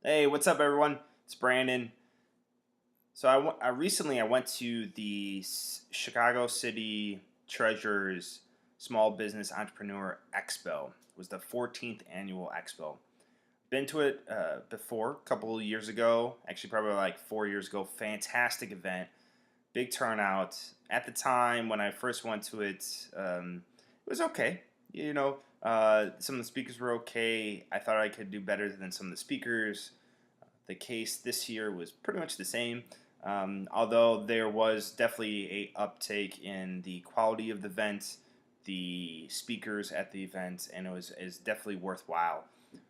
Hey, what's up, everyone? It's Brandon. So I recently I went to the Chicago City Treasurers Small Business Entrepreneur Expo. It was the 14th annual expo. Been to it before, a couple of years ago, actually probably like 4 years ago. Fantastic event, big turnout. At the time when I first went to it, it was okay. Some of the speakers were okay. I thought I could do better than some of the speakers. The case this year was pretty much the same, although there was definitely a uptake in the quality of the event, the speakers at the event, and it was is definitely worthwhile.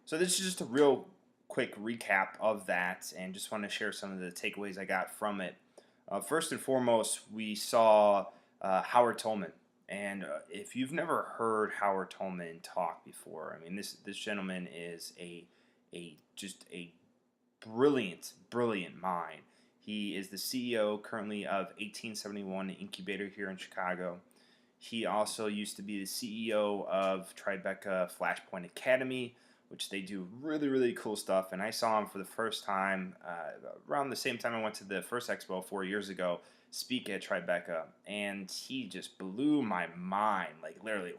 So this is just a real quick recap of that, and just want to share some of the takeaways I got from it. First and foremost, we saw Howard Tullman. And if you've never heard Howard Tullman talk before, I mean, this gentleman is a brilliant mind. He is the CEO currently of 1871 Incubator here in Chicago. He also used to be the CEO of Tribeca Flashpoint Academy, which they do really cool stuff. And I saw him for the first time around the same time I went to the first expo 4 years ago, speak at Tribeca, and he just blew my mind, like literally.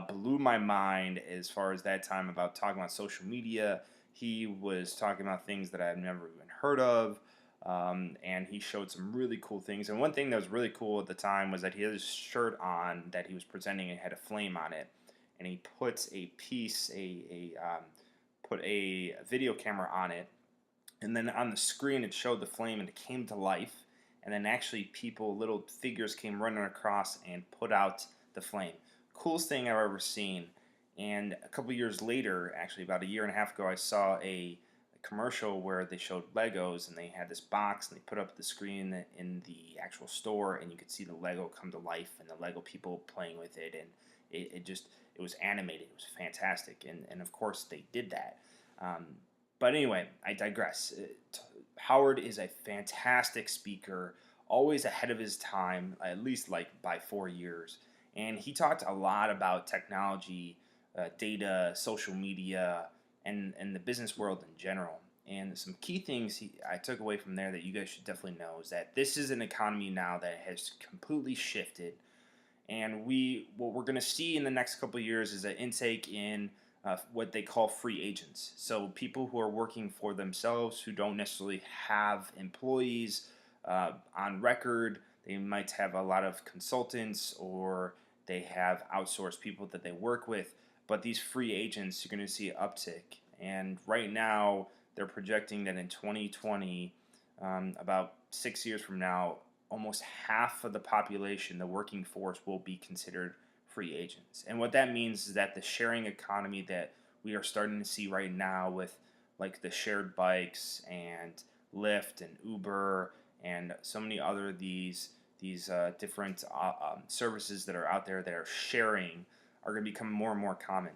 Blew my mind as far as that time about talking about social media. He was talking about things that I've never even heard of, and he showed some really cool things. And one thing that was really cool at the time was that he had his shirt on that he was presenting and had a flame on it, and he put put a video camera on it, and then on the screen it showed the flame and it came to life, and then actually little figures came running across and put out the flame. Coolest thing I've ever seen. And a couple years later, actually about a year and a half ago, I saw a commercial where they showed Legos, and they had this box and they put up the screen in the actual store, and you could see the Lego come to life and the Lego people playing with it, and it was animated. It was fantastic, and of course they did that. Um, but anyway, I digress. Howard is a fantastic speaker, always ahead of his time, at least like by 4 years. And he talked a lot about technology, data, social media, and the business world in general. And some key things I took away from there that you guys should definitely know is that this is an economy now that has completely shifted, and what we're going to see in the next couple of years is an intake in what they call free agents. So people who are working for themselves, who don't necessarily have employees on record. They might have a lot of consultants, or they have outsourced people that they work with. But these free agents, you're going to see an uptick. And right now, they're projecting that in 2020, about 6 years from now, almost half of the population, the working force, will be considered free agents. And what that means is that the sharing economy that we are starting to see right now with like the shared bikes and Lyft and Uber and so many other these different services that are out there that are sharing are going to become more and more common.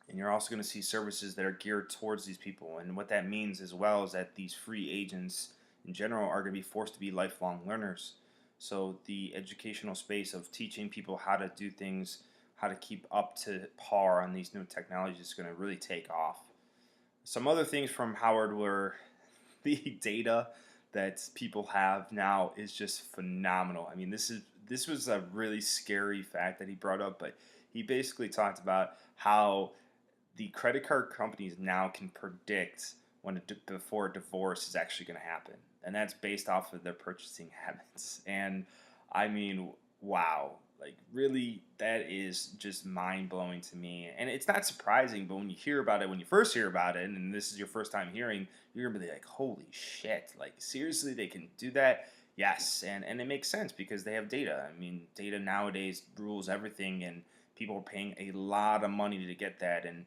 And you're also going to see services that are geared towards these people. And what that means as well is that these free agents in general are going to be forced to be lifelong learners. So the educational space of teaching people how to do things, how to keep up to par on these new technologies is going to really take off. Some other things from Howard were the data that people have now is just phenomenal. I mean, this was a really scary fact that he brought up, but he basically talked about how the credit card companies now can predict before a divorce is actually going to happen, and that's based off of their purchasing habits. And I mean, wow, like really, that is just mind blowing to me. And it's not surprising, but when you hear about it, when you first hear about it, and this is your first time hearing, you're gonna be like, holy shit! Like seriously, they can do that. Yes, and it makes sense because they have data. I mean, data nowadays rules everything, and people are paying a lot of money to get that. And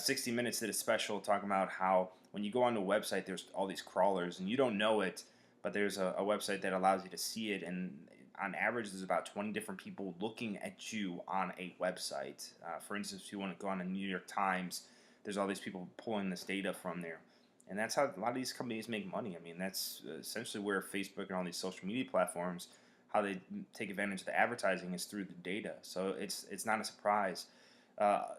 60 Minutes did a special talking about how when you go on the website, there's all these crawlers, and you don't know it, but there's a website that allows you to see it, and on average, there's about 20 different people looking at you on a website. For instance, if you want to go on a New York Times, there's all these people pulling this data from there. And that's how a lot of these companies make money. I mean, that's essentially where Facebook and all these social media platforms, how they take advantage of the advertising is through the data. So it's not a surprise.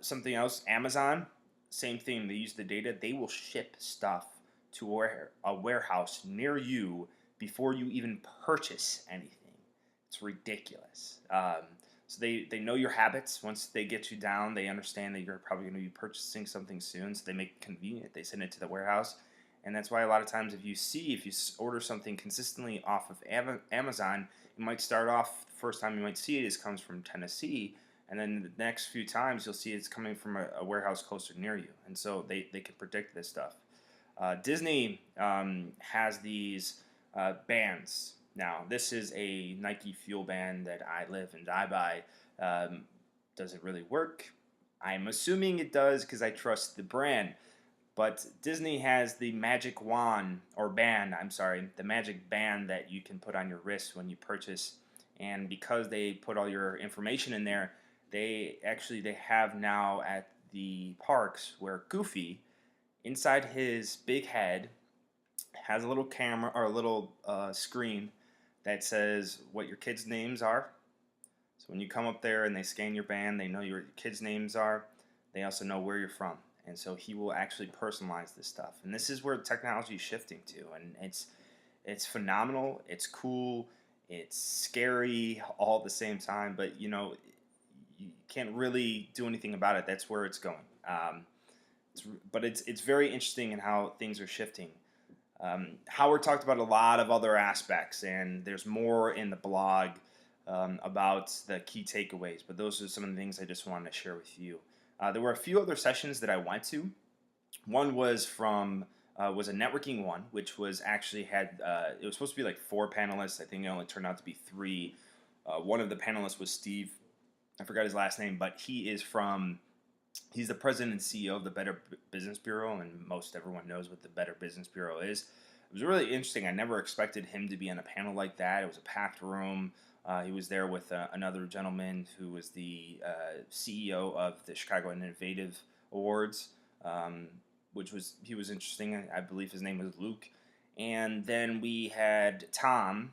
Something else, Amazon. same thing. They use the data. They will ship stuff to a warehouse near you before you even purchase anything. It's ridiculous. So they know your habits. Once they get you down, they understand that you're probably going to be purchasing something soon. So they make it convenient. They send it to the warehouse. And that's why a lot of times if you order something consistently off of Amazon, you might start off, the first time you might see it is comes from Tennessee, and then the next few times you'll see it's coming from a warehouse closer near you. And so they can predict this stuff. Disney has these bands. Now, this is a Nike Fuel band that I live and die by. Does it really work? I'm assuming it does because I trust the brand. But Disney has the magic wand, or band, I'm sorry, the magic band that you can put on your wrist when you purchase. And because they put all your information in there, they have now at the parks where Goofy, inside his big head, has a little camera or a little screen that says what your kids' names are. So when you come up there and they scan your band, they know your kids' names are. They also know where you're from. And so he will actually personalize this stuff. And this is where technology is shifting to. And it's phenomenal. It's cool. It's scary all at the same time. But, you can't really do anything about it. That's where it's going. But it's very interesting in how things are shifting. Howard talked about a lot of other aspects, and there's more in the blog about the key takeaways. But those are some of the things I just wanted to share with you. There were a few other sessions that I went to. One was was a networking one, which was actually it was supposed to be like 4 panelists. I think it only turned out to be 3. One of the panelists was Steve. I forgot his last name, but he's the president and CEO of the Better Business Bureau, and most everyone knows what the Better Business Bureau is. It was really interesting. I never expected him to be on a panel like that. It was a packed room. He was there with another gentleman who was the CEO of the Chicago Innovative Awards, he was interesting. I believe his name was Luke. And then we had Tom,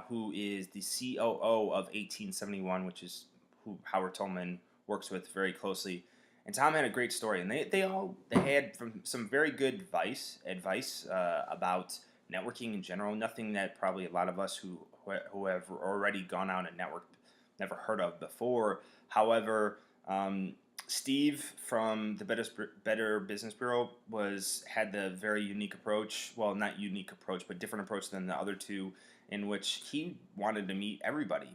who is the COO of 1871, which is who Howard Tullman works with very closely. And Tom had a great story, and they had some very good advice about networking in general. Nothing that probably a lot of us who have already gone out and networked never heard of before. However, Steve from the Better Business Bureau had the very unique approach. Well, not unique approach, but different approach than the other two, in which he wanted to meet everybody.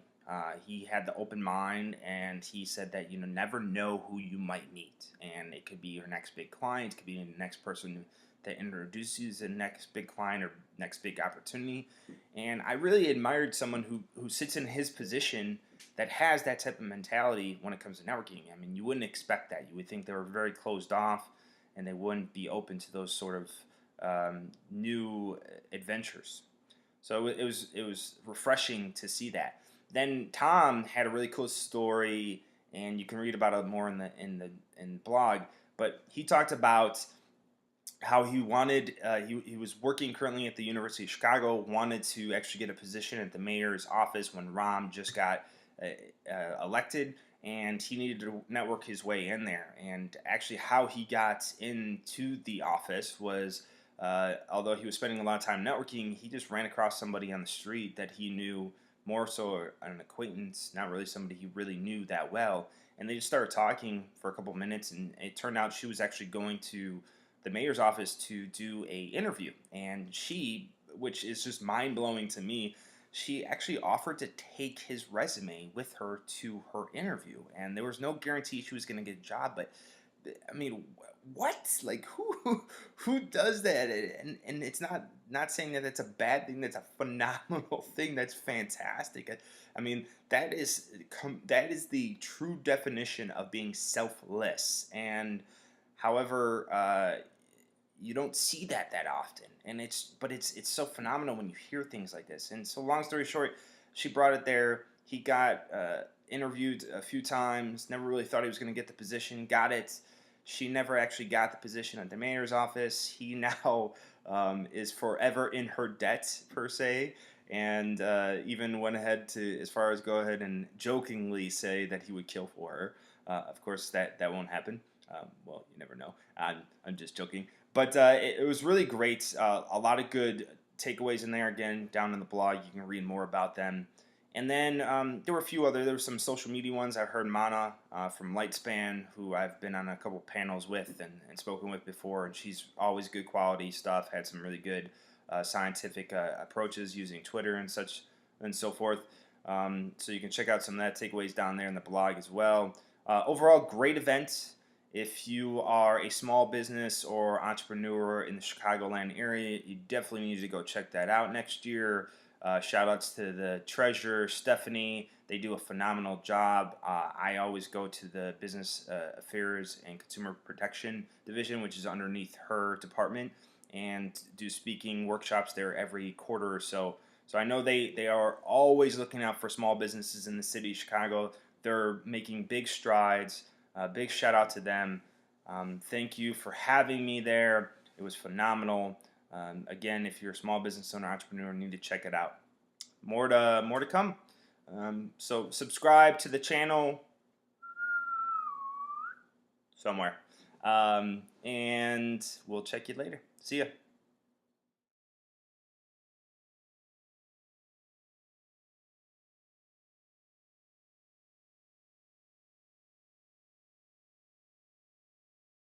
He had the open mind, and he said that never know who you might meet, and it could be your next big client, it could be the next person that introduces the next big client or next big opportunity. And I really admired someone who sits in his position that has that type of mentality when it comes to networking. I mean, you wouldn't expect that. You would think they were very closed off and they wouldn't be open to those sort of new adventures. So it was refreshing to see that. Then Tom had a really cool story, and you can read about it more in the blog. But he talked about how he wanted, he was working currently at the University of Chicago, wanted to actually get a position at the mayor's office when Rahm just got elected, and he needed to network his way in there. And actually how he got into the office was, although he was spending a lot of time networking, he just ran across somebody on the street that he knew, more so an acquaintance, not really somebody he really knew that well. And they just started talking for a couple of minutes, and it turned out she was actually going to the mayor's office to do a interview. And she, which is just mind-blowing to me, she actually offered to take his resume with her to her interview. And there was no guarantee she was going to get a job, but I mean, what? Like, who does that? And it's not saying that it's a bad thing. That's a phenomenal thing. That's fantastic. I mean, that is the true definition of being selfless. And however, you don't see that often. And it's so phenomenal when you hear things like this. And so, long story short, she brought it there. He got interviewed a few times. Never really thought he was going to get the position. Got it. She never actually got the position at the mayor's office. He now is forever in her debt, per se, and even went ahead to as far as go ahead and jokingly say that he would kill for her. Of course, that won't happen. Well, you never know. I'm just joking. But it was really great. A lot of good takeaways in there. Again, down in the blog, you can read more about them. And then there were a few other. There were some social media ones. I heard Mana from Lightspan, who I've been on a couple panels with and spoken with before, and she's always good quality stuff. Had some really good scientific approaches using Twitter and such and so forth. So you can check out some of that takeaways down there in the blog as well. Overall, great event. If you are a small business or entrepreneur in the Chicagoland area, you definitely need to go check that out next year. Shout outs to the treasurer, Stephanie. They do a phenomenal job. I always go to the Business Affairs and Consumer Protection Division, which is underneath her department, and do speaking workshops there every quarter or so. So I know they are always looking out for small businesses in the city of Chicago. They're making big strides. Big shout out to them. Thank you for having me there. It was phenomenal. Again, if you're a small business owner, entrepreneur, you need to check it out. More to come. So subscribe to the channel somewhere. And we'll check you later. See ya.